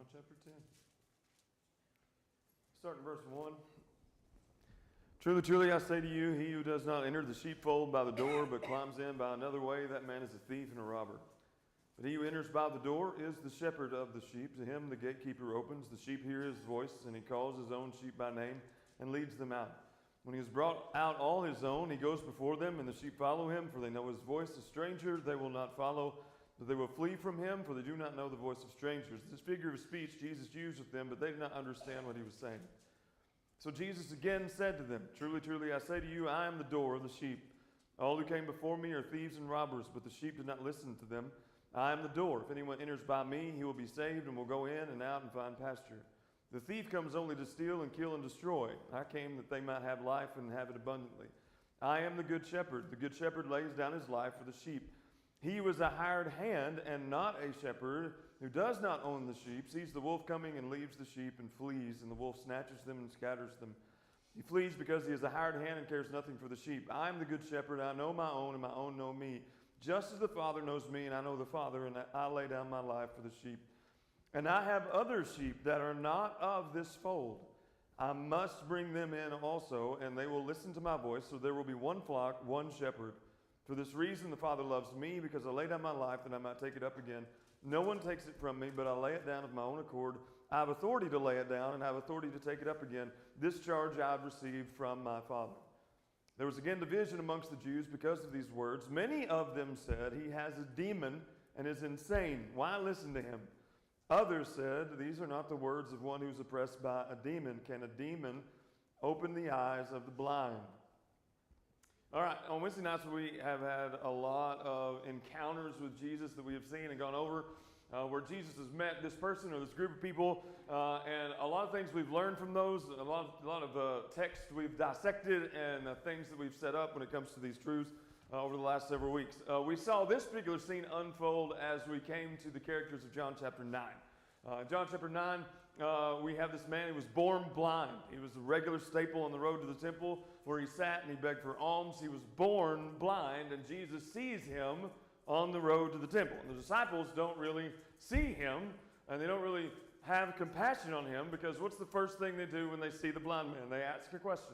John chapter 10. Starting verse 1. Truly, truly, I say to you, he who does not enter the sheepfold by the door, but climbs in by another way, that man is a thief and a robber. But he who enters by the door is the shepherd of the sheep. To him the gatekeeper opens. The sheep hear his voice, and he calls his own sheep by name and leads them out. When he has brought out all his own, he goes before them, and the sheep follow him, for they know his voice. A stranger they will not follow, but they will flee from him, for they do not know the voice of strangers. This figure of speech Jesus used with them, but they did not understand what he was saying. So Jesus again said to them, Truly, truly, I say to you, I am the door of the sheep. All who came before me are thieves and robbers, but the sheep did not listen to them. I am the door. If anyone enters by me, he will be saved and will go in and out and find pasture. The thief comes only to steal and kill and destroy. I came that they might have life and have it abundantly. I am the good shepherd. The good shepherd lays down his life for the sheep. He who is a hired hand and not a shepherd, who does not own the sheep, sees the wolf coming and leaves the sheep and flees, and the wolf snatches them and scatters them. He flees because he is a hired hand and cares nothing for the sheep. I am the good shepherd. I know my own, and my own know me. Just as the Father knows me, and I know the Father, and I lay down my life for the sheep. And I have other sheep that are not of this fold. I must bring them in also, and they will listen to my voice. So there will be one flock, one shepherd. For this reason the Father loves me, because I lay down my life that I might take it up again. No one takes it from me, but I lay it down of my own accord. I have authority to lay it down, and I have authority to take it up again. This charge I have received from my Father. There was again division amongst the Jews because of these words. Many of them said, He has a demon and is insane. Why listen to him? Others said, These are not the words of one who is oppressed by a demon. Can a demon open the eyes of the blind? All right, on Wednesday nights we have had a lot of encounters with Jesus that we have seen and gone over where Jesus has met this person or this group of people, and a lot of things we've learned from those, a lot of text we've dissected, and things that we've set up when it comes to these truths over the last several weeks. We saw this particular scene unfold as we came to the characters of John chapter 9. John chapter 9, we have this man who was born blind. He was a regular staple on the road to the temple where he sat and he begged for alms. He was born blind, and Jesus sees him on the road to the temple. And the disciples don't really see him, and they don't really have compassion on him, because what's the first thing they do when they see the blind man? They ask a question.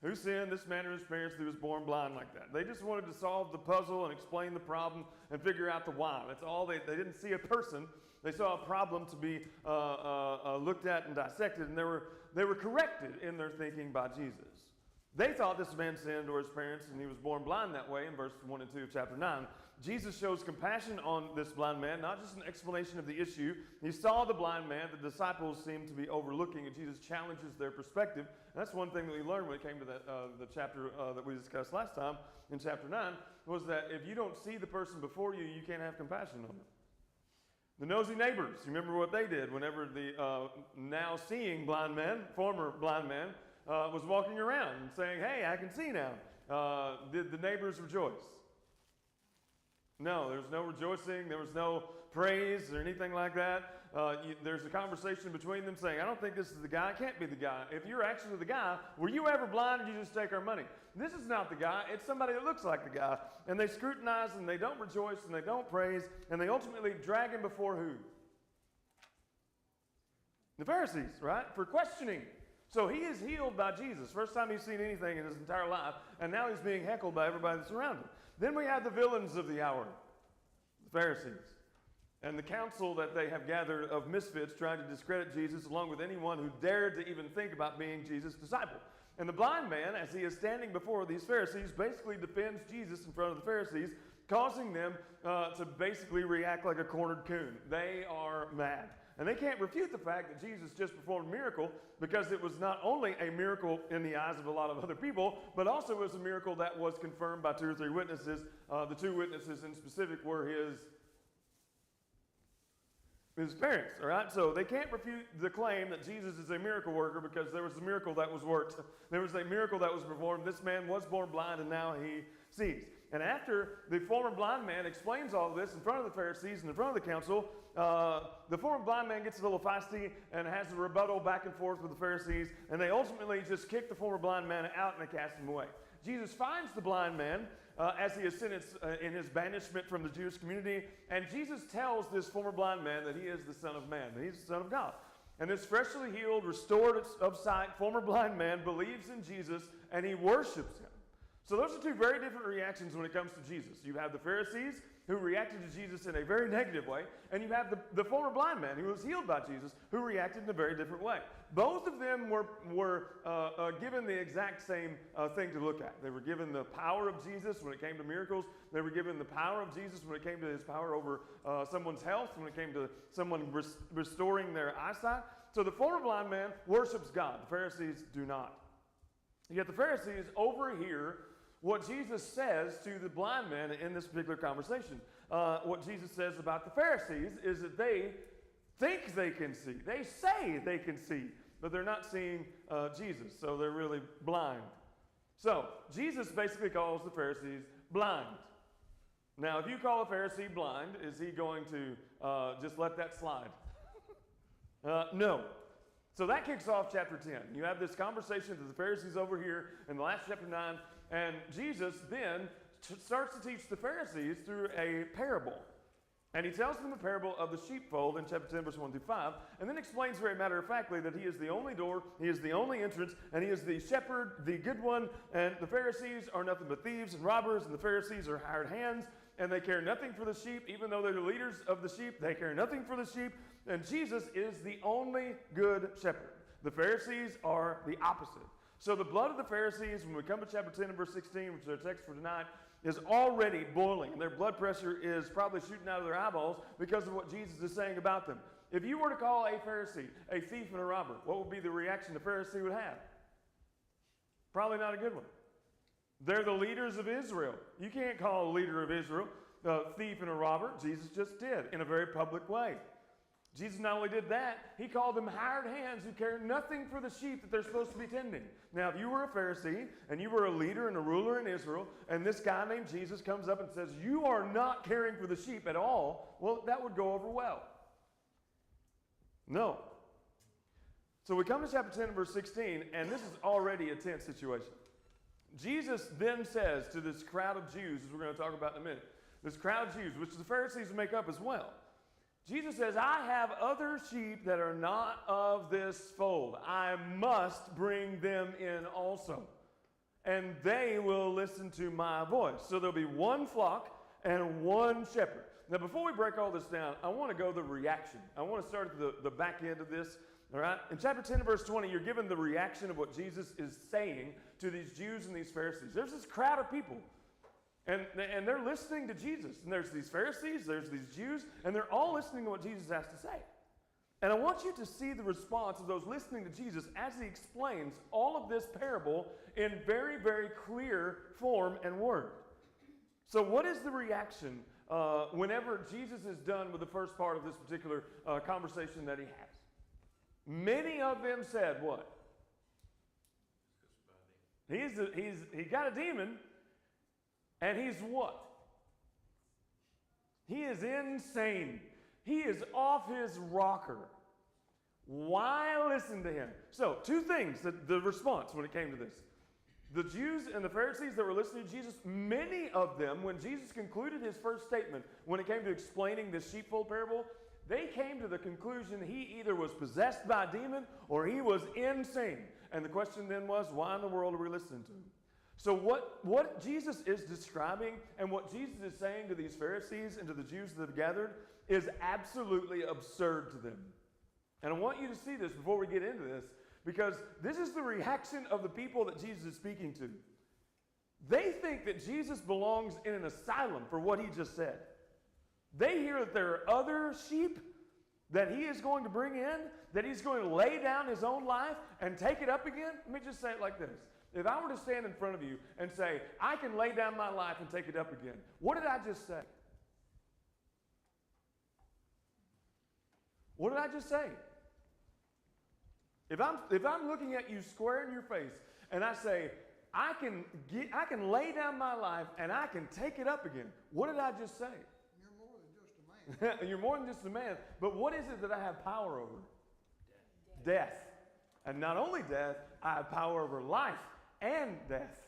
Who sinned, this man or his parents, that was born blind like that? They just wanted to solve the puzzle and explain the problem and figure out the why. That's all. They didn't see a person. They saw a problem to be looked at and dissected, and they were corrected in their thinking by Jesus. They thought this man sinned or his parents, and he was born blind that way in verse 1 and 2 of chapter 9. Jesus shows compassion on this blind man, not just an explanation of the issue. He saw the blind man the disciples seemed to be overlooking, and Jesus challenges their perspective. And that's one thing that we learned when it came to the chapter that we discussed last time in chapter 9, was that if you don't see the person before you, you can't have compassion on them. The nosy neighbors, you remember what they did whenever the now seeing blind man, former blind man, was walking around and saying, Hey, I can see now. Did the neighbors rejoice? No, there was no rejoicing. There was no praise or anything like that. There's a conversation between them saying, I don't think this is the guy. It can't be the guy. If you're actually the guy, were you ever blind or did you just take our money? This is not the guy. It's somebody that looks like the guy. And they scrutinize and they don't rejoice and they don't praise, and they ultimately drag him before who? The Pharisees, right? For questioning. So he is healed by Jesus. First time he's seen anything in his entire life. And now he's being heckled by everybody that's around him. Then we have the villains of the hour, the Pharisees. And the council that they have gathered of misfits trying to discredit Jesus, along with anyone who dared to even think about being Jesus' disciple. And the blind man, as he is standing before these Pharisees, basically defends Jesus in front of the Pharisees, causing them to basically react like a cornered coon. They are mad. And they can't refute the fact that Jesus just performed a miracle, because it was not only a miracle in the eyes of a lot of other people, but also it was a miracle that was confirmed by 2 or 3 witnesses. The 2 witnesses in specific were his parents, all right? So they can't refute the claim that Jesus is a miracle worker, because there was a miracle that was worked. There was a miracle that was performed. This man was born blind, and now he sees. And after the former blind man explains all of this in front of the Pharisees and in front of the council, the former blind man gets a little feisty and has a rebuttal back and forth with the Pharisees, and they ultimately just kick the former blind man out and they cast him away. Jesus finds the blind man as he is sentenced in his banishment from the Jewish community. And Jesus tells this former blind man that he is the Son of Man, that he's the Son of God. And this freshly healed, restored of sight, former blind man believes in Jesus and he worships him. So those are two very different reactions when it comes to Jesus. You have the Pharisees who reacted to Jesus in a very negative way, and you have the former blind man who was healed by Jesus who reacted in a very different way. Both of them were given the exact same thing to look at. They were given the power of Jesus when it came to miracles. They were given the power of Jesus when it came to his power over someone's health, when it came to someone restoring their eyesight. So the former blind man worships God. The Pharisees do not. Yet the Pharisees overhear what Jesus says to the blind man in this particular conversation. What Jesus says about the Pharisees is that they think they can see. They say they can see, but they're not seeing Jesus, so they're really blind. So Jesus basically calls the Pharisees blind. Now, if you call a Pharisee blind, is he going to just let that slide? No. So that kicks off chapter 10. You have this conversation that the Pharisees over here in the last chapter 9, and Jesus then starts to teach the Pharisees through a parable. And he tells them the parable of the sheepfold in chapter 10, verse 1 through 5, and then explains very matter-of-factly that he is the only door, he is the only entrance, and he is the shepherd, the good one, and the Pharisees are nothing but thieves and robbers, and the Pharisees are hired hands, and they care nothing for the sheep. Even though they're the leaders of the sheep, they care nothing for the sheep, and Jesus is the only good shepherd. The Pharisees are the opposite. So the blood of the Pharisees, when we come to chapter 10 and verse 16, which is our text for tonight, is already boiling. Their blood pressure is probably shooting out of their eyeballs because of what Jesus is saying about them. If you were to call a Pharisee a thief and a robber, what would be the reaction the Pharisee would have? Probably not a good one. They're the leaders of Israel. You can't call a leader of Israel a thief and a robber. Jesus just did in a very public way. Jesus not only did that, he called them hired hands who care nothing for the sheep that they're supposed to be tending. Now, if you were a Pharisee and you were a leader and a ruler in Israel, and this guy named Jesus comes up and says, you are not caring for the sheep at all, well, that would go over well. No. So we come to chapter 10 and verse 16, and this is already a tense situation. Jesus then says to this crowd of Jews, as we're going to talk about in a minute, this crowd of Jews, which the Pharisees make up as well, Jesus says, I have other sheep that are not of this fold. I must bring them in also, and they will listen to my voice. So there'll be one flock and one shepherd. Now, before we break all this down, I want to go to the reaction. I want to start at the back end of this. All right? In chapter 10 and verse 20, you're given the reaction of what Jesus is saying to these Jews and these Pharisees. There's this crowd of people. And they're listening to Jesus. And there's these Pharisees, there's these Jews, and they're all listening to what Jesus has to say. And I want you to see the response of those listening to Jesus as he explains all of this parable in very, very clear form and word. So what is the reaction whenever Jesus is done with the first part of this particular conversation that he has? Many of them said what? He got a demon. And he's what? He is insane. He is off his rocker. Why listen to him? So, two things, the response when it came to this. The Jews and the Pharisees that were listening to Jesus, many of them, when Jesus concluded his first statement, when it came to explaining this sheepfold parable, they came to the conclusion he either was possessed by a demon or he was insane. And the question then was, why in the world are we listening to him? So what Jesus is describing and what Jesus is saying to these Pharisees and to the Jews that have gathered is absolutely absurd to them. And I want you to see this before we get into this, because this is the reaction of the people that Jesus is speaking to. They think that Jesus belongs in an asylum for what he just said. They hear that there are other sheep that he is going to bring in, that he's going to lay down his own life and take it up again. Let me just say it like this. If I were to stand in front of you and say, I can lay down my life and take it up again, what did I just say? What did I just say? If I'm looking at you square in your face and I say, I can lay down my life and I can take it up again, what did I just say? You're more than just a man. You're more than just a man. But what is it that I have power over? Death. And not only death, I have power over life and death.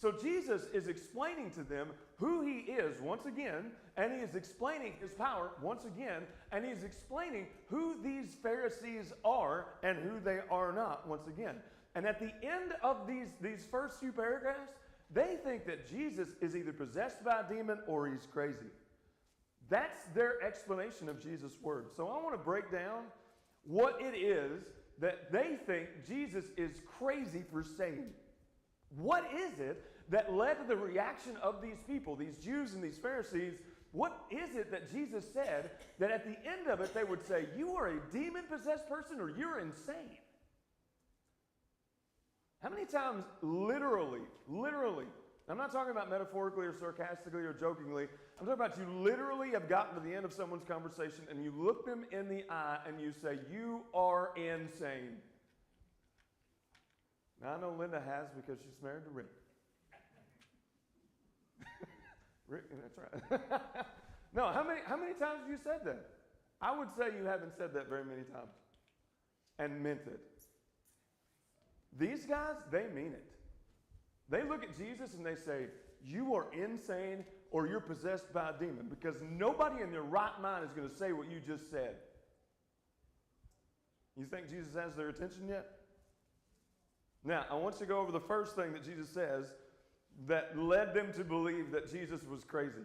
So Jesus is explaining to them who he is once again, and he is explaining his power once again, and he is explaining who these Pharisees are and who they are not once again. And at the end of these first few paragraphs, they think that Jesus is either possessed by a demon or he's crazy. That's their explanation of Jesus' words. So I want to break down what it is that they think Jesus is crazy for saying. What is it that led to the reaction of these people, these Jews and these Pharisees? What is it that Jesus said that at the end of it they would say, you are a demon-possessed person or you're insane? How many times literally, I'm not talking about metaphorically or sarcastically or jokingly, I'm talking about you literally have gotten to the end of someone's conversation and you look them in the eye and you say, you are insane. Now, I know Linda has because she's married to Rick. Rick, that's right. No, how many times have you said that? I would say you haven't said that very many times and meant it. These guys, they mean it. They look at Jesus and they say, you are insane or you're possessed by a demon, because nobody in their right mind is going to say what you just said. You think Jesus has their attention yet? Now, I want you to go over the first thing that Jesus says that led them to believe that Jesus was crazy.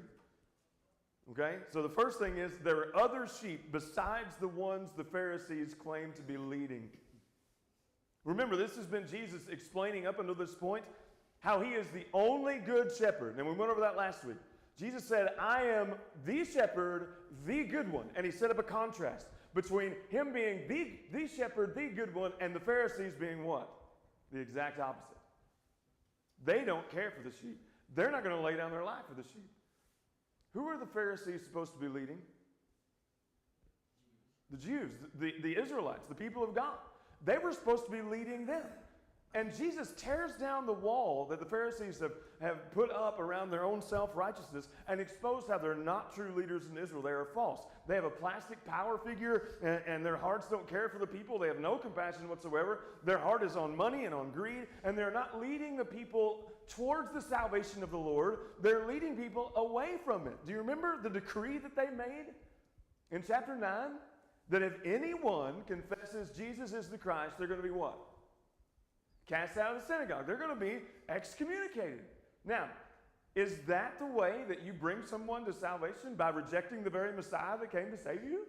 Okay? So the first thing is there are other sheep besides the ones the Pharisees claim to be leading. Remember, this has been Jesus explaining up until this point how he is the only good shepherd. And we went over that last week. Jesus said, I am the shepherd, the good one. And he set up a contrast between him being the shepherd, the good one, and the Pharisees being what? The exact opposite. They don't care for the sheep. They're not going to lay down their life for the sheep. Who are the Pharisees supposed to be leading? The Jews, the Israelites, the people of God. They were supposed to be leading them. And Jesus tears down the wall that the Pharisees have put up around their own self-righteousness and exposed how they're not true leaders in Israel. They are false. They have a plastic power figure, and their hearts don't care for the people. They have no compassion whatsoever. Their heart is on money and on greed, and they're not leading the people towards the salvation of the Lord. They're leading people away from it. Do you remember the decree that they made in chapter 9? That if anyone confesses Jesus is the Christ, they're going to be what? Cast out of the synagogue. They're going to be excommunicated. Now, is that the way that you bring someone to salvation? By rejecting the very Messiah that came to save you?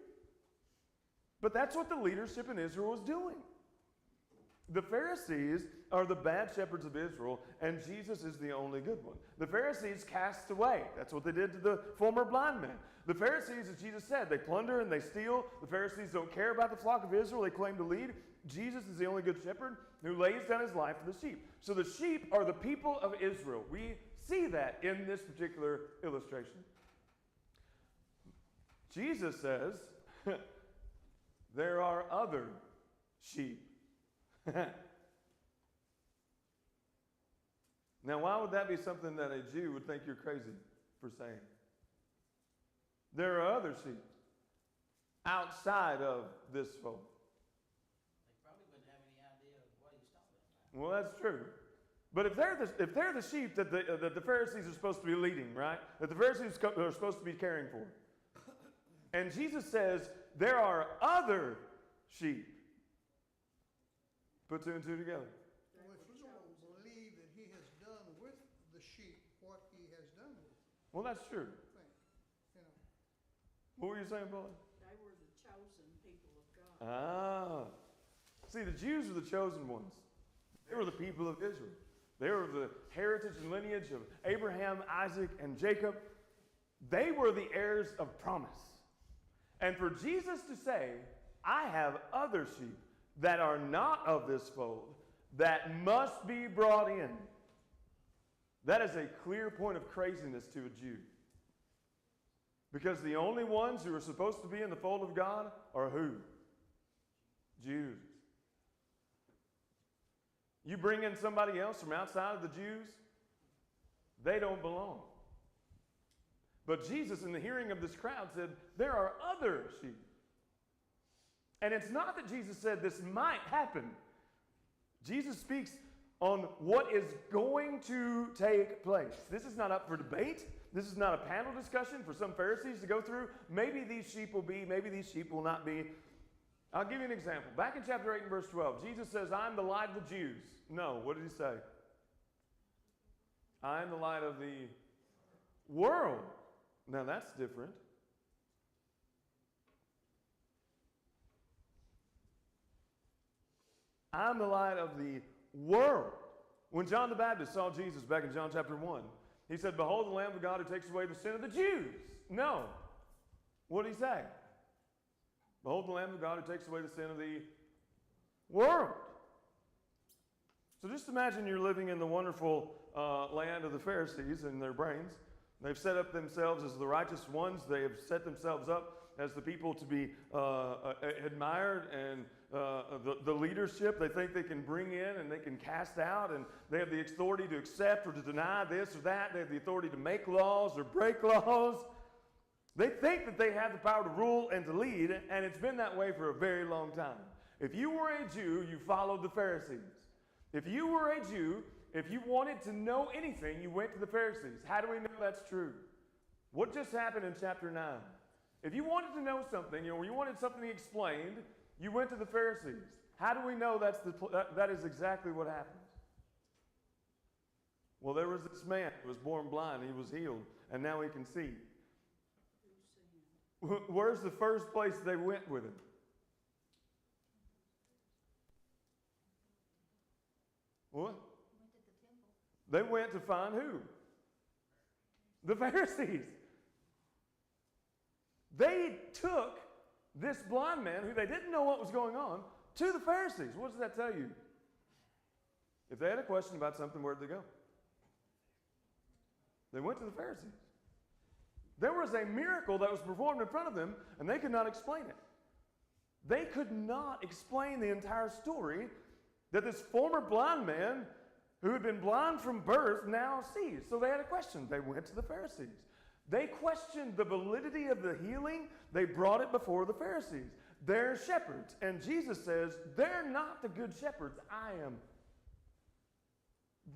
But that's what the leadership in Israel was doing. The Pharisees are the bad shepherds of Israel, and Jesus is the only good one. The Pharisees cast away. That's what they did to the former blind man. The Pharisees, as Jesus said, they plunder and they steal. The Pharisees don't care about the flock of Israel they claim to lead. Jesus is the only good shepherd who lays down his life for the sheep. So the sheep are the people of Israel. We see that in this particular illustration. Jesus says, there are other sheep. Now, why would that be something that a Jew would think you're crazy for saying? There are other sheep outside of this fold. They probably wouldn't have any idea of what he's talking about. Well, that's true. But if they're the sheep that the Pharisees are supposed to be leading, right? That the Pharisees are supposed to be caring for. And Jesus says, there are other sheep. Put two and two together. Well, if we don't believe that he has done with the sheep what he has done with them, Well, that's true. you know. What were you saying, Paula? They were the chosen people of God. See, the Jews were the chosen ones. They were the people of Israel. They were the heritage and lineage of Abraham, Isaac, and Jacob. They were the heirs of promise. And for Jesus to say, I have other sheep that are not of this fold, that must be brought in, that is a clear point of craziness to a Jew. Because the only ones who are supposed to be in the fold of God are who? Jews. You bring in somebody else from outside of the Jews, they don't belong. But Jesus, in the hearing of this crowd, said, there are other sheep. And it's not that Jesus said this might happen. Jesus speaks on what is going to take place. This is not up for debate. This is not a panel discussion for some Pharisees to go through. Maybe these sheep will be, maybe these sheep will not be. I'll give you an example. Back in chapter 8 and verse 12, Jesus says, I'm the light of the Jews. No, what did he say? I am the light of the world. Now that's different. I'm the light of the world. When John the Baptist saw Jesus back in John chapter 1, he said, behold the Lamb of God who takes away the sin of the Jews. No. What did he say? Behold the Lamb of God who takes away the sin of the world. So just imagine you're living in the wonderful land of the Pharisees in their brains. They've set up themselves as the righteous ones. They have set themselves up as the people to be admired, and the leadership they think they can bring in and they can cast out, and they have the authority to accept or to deny this or that. They have the authority to make laws or break laws. They think that they have the power to rule and to lead, and it's been that way for a very long time. If you were a Jew, you followed the Pharisees. If you were a Jew, if you wanted to know anything, you went to the Pharisees. How do we know that's true? What just happened in chapter 9? If you wanted to know something, you wanted something explained, you went to the Pharisees. How do we know that is exactly what happened? Well, there was this man who was born blind. He was healed, and now he can see. Where's the first place they went with him? What? They went to find who? The Pharisees. They took this blind man, who they didn't know what was going on, to the Pharisees. What does that tell you? If they had a question about something, where'd they go? They went to the Pharisees. There was a miracle that was performed in front of them, and they could not explain it. They could not explain the entire story that this former blind man, who had been blind from birth, now sees. So they had a question. They went to the Pharisees. They questioned the validity of the healing. They brought it before the Pharisees. They're shepherds. And Jesus says, they're not the good shepherds. I am.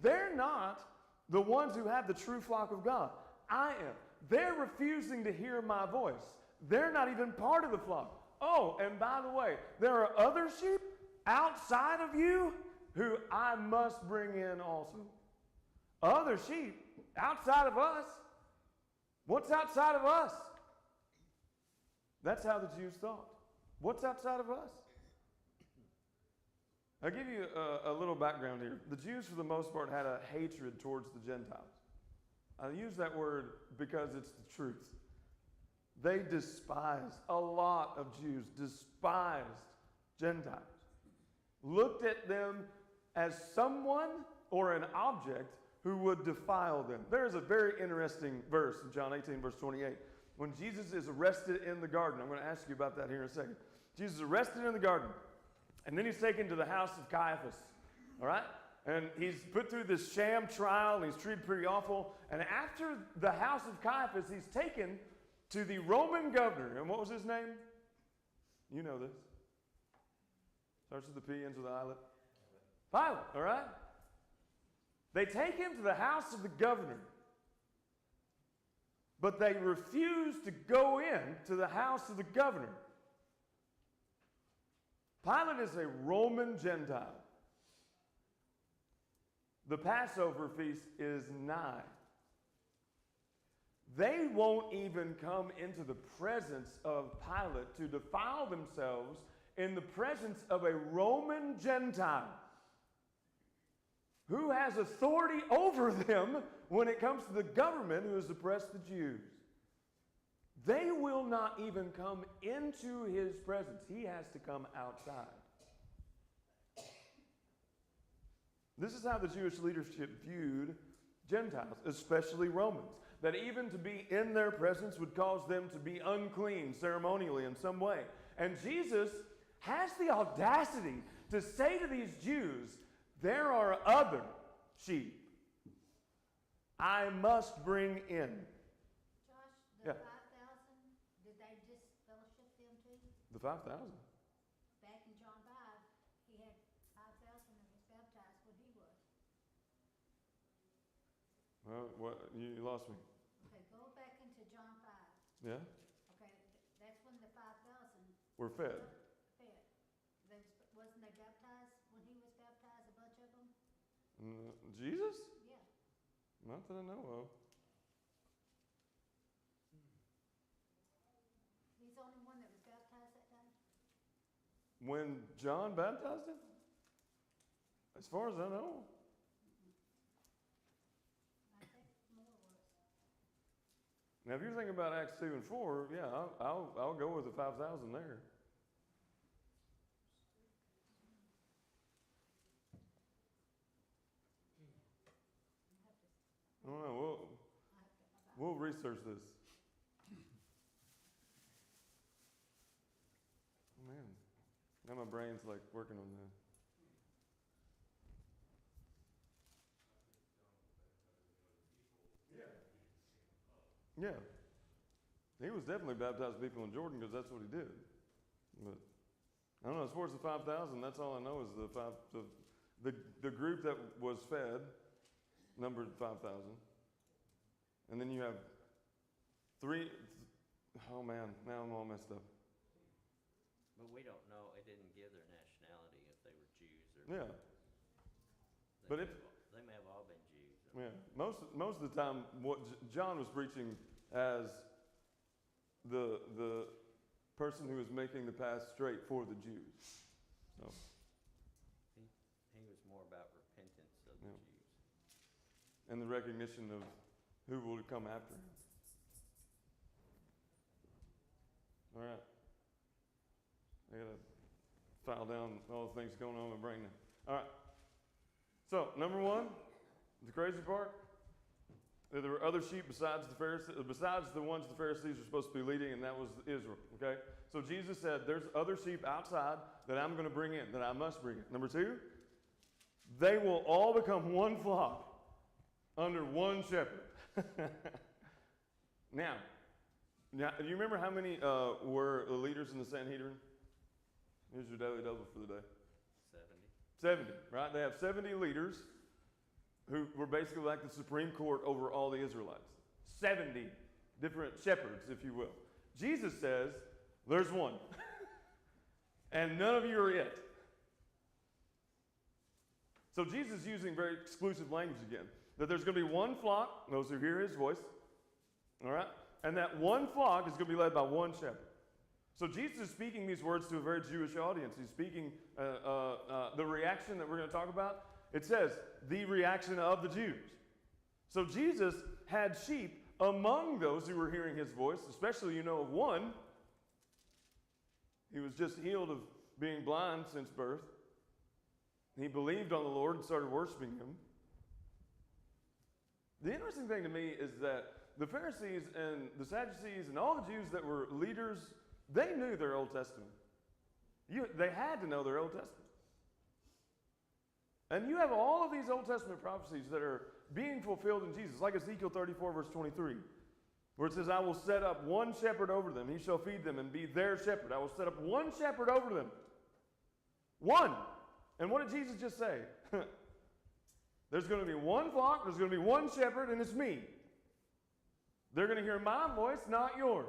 They're not the ones who have the true flock of God. I am. They're refusing to hear my voice. They're not even part of the flock. Oh, and by the way, there are other sheep outside of you who I must bring in also. Other sheep outside of us. What's outside of us? That's how the Jews thought. What's outside of us? I'll give you a little background here. The Jews, for the most part, had a hatred towards the Gentiles. I use that word because it's the truth. They despised, a lot of Jews despised Gentiles. Looked at them as someone or an object who would defile them. There is a very interesting verse in John 18, verse 28. When Jesus is arrested in the garden, I'm going to ask you about that here in a second. Jesus is arrested in the garden, and then he's taken to the house of Caiaphas, all right? And he's put through this sham trial, and he's treated pretty awful. And after the house of Caiaphas, he's taken to the Roman governor. And what was his name? You know this. Starts with the P, ends with the islet. Pilate, all right? They take him to the house of the governor. But they refuse to go in to the house of the governor. Pilate is a Roman Gentile. The Passover feast is nigh. They won't even come into the presence of Pilate to defile themselves in the presence of a Roman Gentile who has authority over them when it comes to the government who has oppressed the Jews. They will not even come into his presence. He has to come outside. This is how the Jewish leadership viewed Gentiles, especially Romans. That even to be in their presence would cause them to be unclean ceremonially in some way. And Jesus has the audacity to say to these Jews, there are other sheep I must bring in. Josh, Yeah. 5,000, did they disfellowship them too? The 5,000. Back in John 5, he had 5,000 that was baptized when he was. What? You lost me. Okay, go back into John 5. Yeah? Okay, that's when the 5,000 We're fed. fed. Wasn't they baptized when he was baptized, a bunch of them? Jesus? Yeah. Not that I know of. He's the only one that was baptized that day? When John baptized him? As far as I know. I think more was. Now, if you're thinking about Acts 2 and 4, yeah, I'll go with the 5,000 there. I don't know. We'll research this. Man, now my brain's like working on that. Yeah. He was definitely baptizing people in Jordan because that's what he did. But I don't know, as far as the 5,000, that's all I know is the group that was fed numbered 5,000. And then you have oh man, now I'm all messed up. But we don't know, it didn't give their nationality if they were Jews or. Yeah. But they may have all been Jews. Yeah, most of the time, what John was preaching as the person who was making the path straight for the Jews. So He was more about repentance of the Jews. And the recognition of who will come after him. All right. I gotta file down all the things going on in my brain now. All right. So, number one, the crazy part, that there were other sheep besides the ones the Pharisees were supposed to be leading, and that was Israel, okay? So Jesus said, there's other sheep outside that I'm going to bring in, that I must bring in. Number two, they will all become one flock under one shepherd. Now, do you remember how many were the leaders in the Sanhedrin? Here's your daily double for the day. 70, right? They have 70 leaders who were basically like the Supreme Court over all the Israelites. 70 different shepherds, if you will. Jesus says, there's one. And none of you are it. So Jesus is using very exclusive language again. That there's going to be one flock, those who hear his voice. All right? And that one flock is going to be led by one shepherd. So Jesus is speaking these words to a very Jewish audience. He's speaking the reaction that we're going to talk about. It says, the reaction of the Jews. So Jesus had sheep among those who were hearing his voice, especially, of one. He was just healed of being blind since birth. He believed on the Lord and started worshiping him. The interesting thing to me is that the Pharisees and the Sadducees and all the Jews that were leaders, they knew their Old Testament. They had to know their Old Testament. And you have all of these Old Testament prophecies that are being fulfilled in Jesus, like Ezekiel 34, verse 23, where it says, I will set up one shepherd over them. He shall feed them and be their shepherd. I will set up one shepherd over them. One. And what did Jesus just say? There's going to be one flock, there's going to be one shepherd, and it's me. They're going to hear my voice, not yours.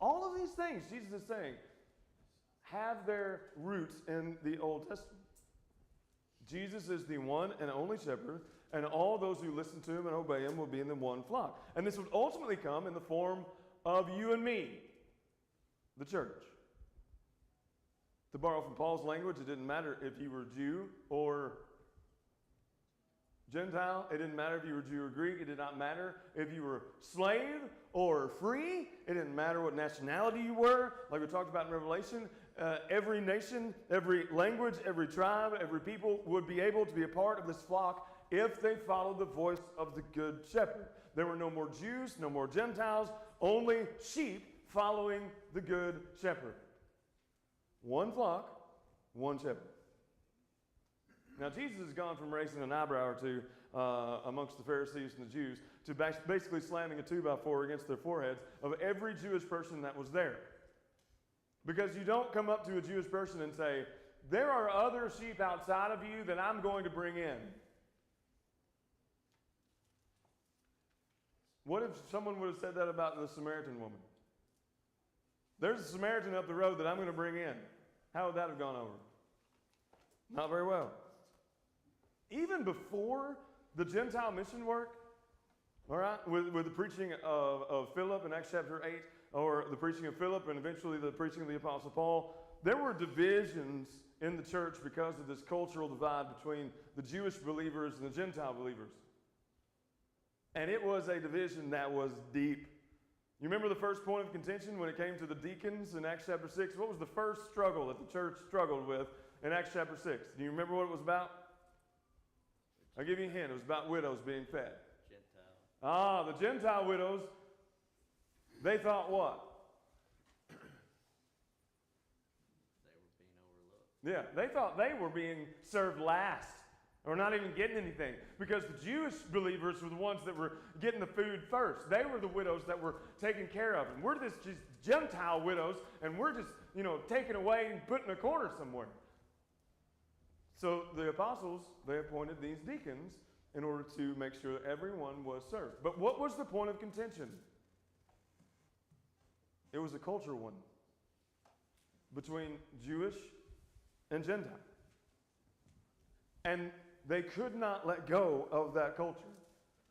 All of these things, Jesus is saying, have their roots in the Old Testament. Jesus is the one and only shepherd, and all those who listen to him and obey him will be in the one flock. And this would ultimately come in the form of you and me, the church. To borrow from Paul's language, it didn't matter if you were Jew or Gentile. It didn't matter if you were Jew or Greek. It did not matter if you were slave or free. It didn't matter what nationality you were. Like we talked about in Revelation, every nation, every language, every tribe, every people would be able to be a part of this flock if they followed the voice of the good shepherd. There were no more Jews, no more Gentiles, only sheep following the good shepherd. One flock, one shepherd. Now, Jesus has gone from raising an eyebrow or two amongst the Pharisees and the Jews to basically slamming a 2x4 against their foreheads of every Jewish person that was there. Because you don't come up to a Jewish person and say, there are other sheep outside of you that I'm going to bring in. What if someone would have said that about the Samaritan woman? There's a Samaritan up the road that I'm going to bring in. How would that have gone over? Not very well. Even before the Gentile mission work, all right, with the preaching of Philip in Acts chapter 8, or the preaching of Philip and eventually the preaching of the Apostle Paul, there were divisions in the church because of this cultural divide between the Jewish believers and the Gentile believers. And it was a division that was deep. You remember the first point of contention when it came to the deacons in Acts chapter 6? What was the first struggle that the church struggled with in Acts chapter 6? Do you remember what it was about? I'll give you a hint. It was about widows being fed. Gentile. The Gentile widows, they thought what? They were being overlooked. Yeah, they thought they were being served last or not even getting anything because the Jewish believers were the ones that were getting the food first. They were the widows that were taken care of. And we're just Gentile widows, and we're just, taken away and put in a corner somewhere. So the apostles, they appointed these deacons in order to make sure that everyone was served. But what was the point of contention? It was a cultural one between Jewish and Gentile. And they could not let go of that culture.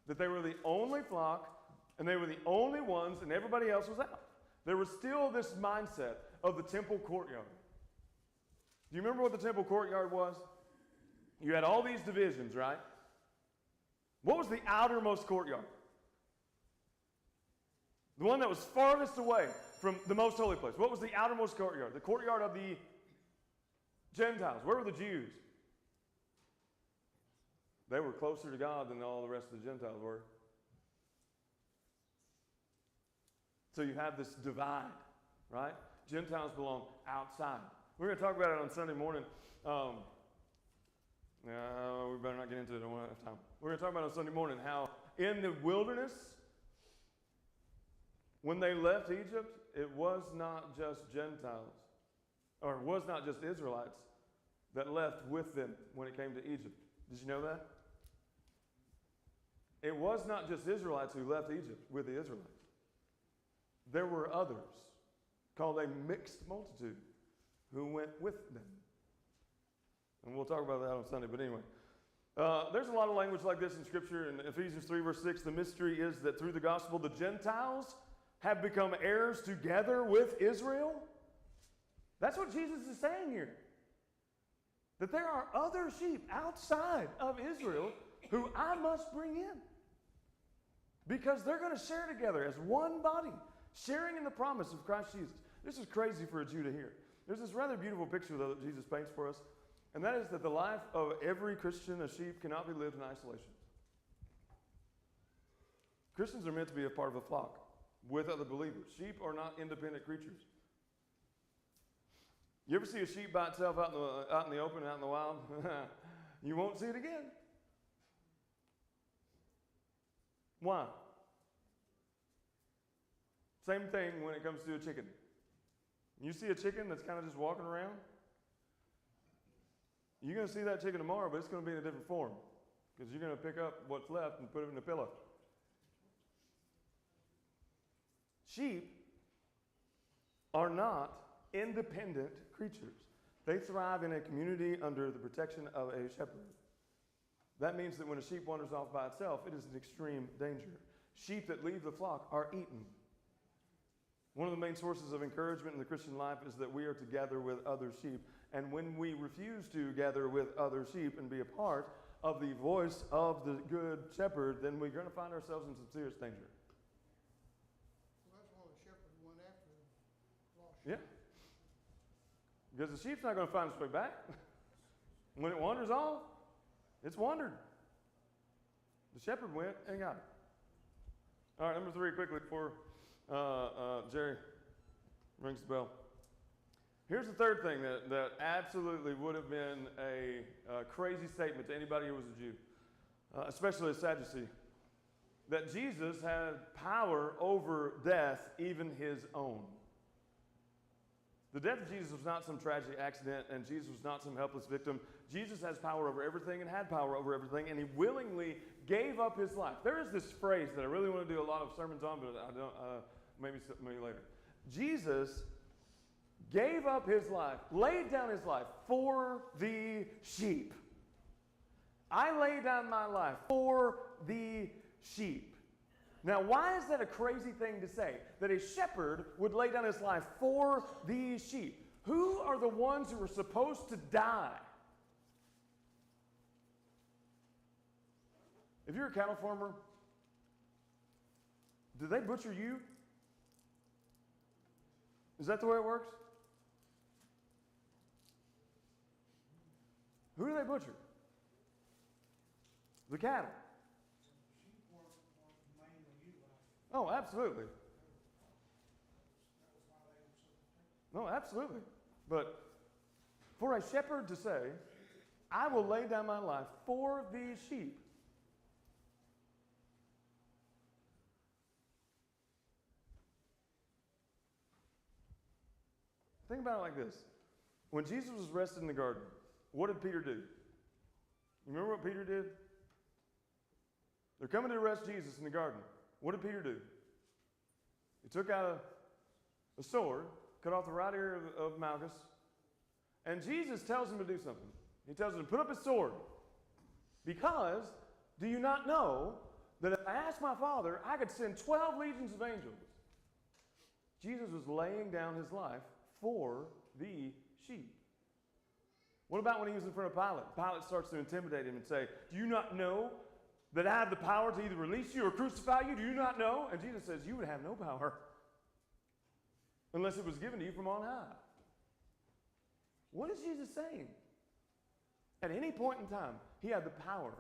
That they were the only flock, and they were the only ones, and everybody else was out. There was still this mindset of the temple courtyard. Do you remember what the temple courtyard was? You had all these divisions, right? What was the outermost courtyard? The one that was farthest away from the most holy place. What was the outermost courtyard? The courtyard of the Gentiles. Where were the Jews? They were closer to God than all the rest of the Gentiles were. So you have this divide, right? Gentiles belong outside. We're going to talk about it on Sunday morning. We better not get into it. I don't have time. We're going to talk about it on Sunday morning how in the wilderness, when they left Egypt, it was not just Gentiles, or it was not just Israelites that left with them when it came to Egypt. Did you know that? It was not just Israelites who left Egypt with the Israelites. There were others, called a mixed multitude, who went with them. And we'll talk about that on Sunday, but anyway. There's a lot of language like this in Scripture. In Ephesians 3, verse 6, the mystery is that through the gospel, the Gentiles have become heirs together with Israel. That's what Jesus is saying here. That there are other sheep outside of Israel who I must bring in. Because they're going to share together as one body, sharing in the promise of Christ Jesus. This is crazy for a Jew to hear. There's this rather beautiful picture, though, that Jesus paints for us. And that is that the life of every Christian, a sheep, cannot be lived in isolation. Christians are meant to be a part of a flock with other believers. Sheep are not independent creatures. You ever see a sheep by itself out in the open, out in the wild? You won't see it again. Why? Same thing when it comes to a chicken. You see a chicken that's kind of just walking around, you're going to see that chicken tomorrow, but it's going to be in a different form because you're going to pick up what's left and put it in a pillow. Sheep are not independent creatures. They thrive in a community under the protection of a shepherd. That means that when a sheep wanders off by itself, it is an extreme danger. Sheep that leave the flock are eaten. One of the main sources of encouragement in the Christian life is that we are to gather with other sheep. And when we refuse to gather with other sheep and be a part of the voice of the good shepherd, then we're going to find ourselves in some serious danger. Well, that's why the shepherd went after the lost sheep. Yeah. Because the sheep's not going to find its way back. When it wanders off, it's wandered. The shepherd went and got it. All right, number 3 quickly before Jerry rings the bell. Here's the third thing that absolutely would have been a crazy statement to anybody who was a Jew, especially a Sadducee, that Jesus had power over death, even his own. The death of Jesus was not some tragic accident, and Jesus was not some helpless victim. Jesus has power over everything and had power over everything, and he willingly gave up his life. There is this phrase that I really want to do a lot of sermons on, but I don't, maybe later. Jesus gave up his life, laid down his life for the sheep. I lay down my life for the sheep. Now, why is that a crazy thing to say? That a shepherd would lay down his life for the sheep. Who are the ones who are supposed to die? If you're a cattle farmer, do they butcher you? Is that the way it works? Who do they butcher? The cattle. Oh, absolutely. No, absolutely. But for a shepherd to say, I will lay down my life for these sheep. Think about it like this. When Jesus was arrested in the garden, what did Peter do? You remember what Peter did? They're coming to arrest Jesus in the garden. What did Peter do? He took out a sword, cut off the right ear of Malchus, and Jesus tells him to do something. He tells him to put up his sword. Because, do you not know that if I asked my Father, I could send 12 legions of angels? Jesus was laying down his life for the sheep. What about when he was in front of Pilate? Pilate starts to intimidate him and say, do you not know that I have the power to either release you or crucify you? Do you not know? And Jesus says, you would have no power unless it was given to you from on high. What is Jesus saying? At any point in time, he had the power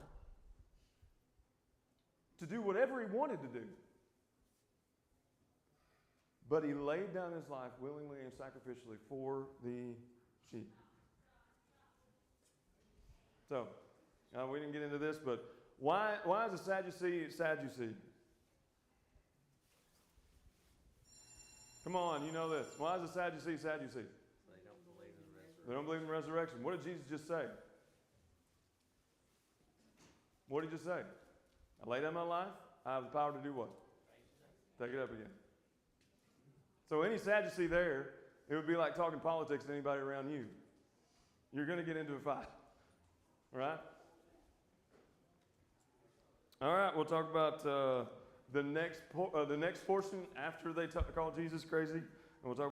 to do whatever he wanted to do. But he laid down his life willingly and sacrificially for the sheep. So, we didn't get into this, but why is a Sadducee Sadducee? Come on, you know this. Why is a Sadducee Sadducee? They don't believe in resurrection. They don't believe in resurrection. What did Jesus just say? What did he just say? I lay down my life. I have the power to do what? Take it up again. So any Sadducee there, it would be like talking politics to anybody around you. You're going to get into a fight. All right? All right, we'll talk about the next portion after they call Jesus crazy, and we'll talk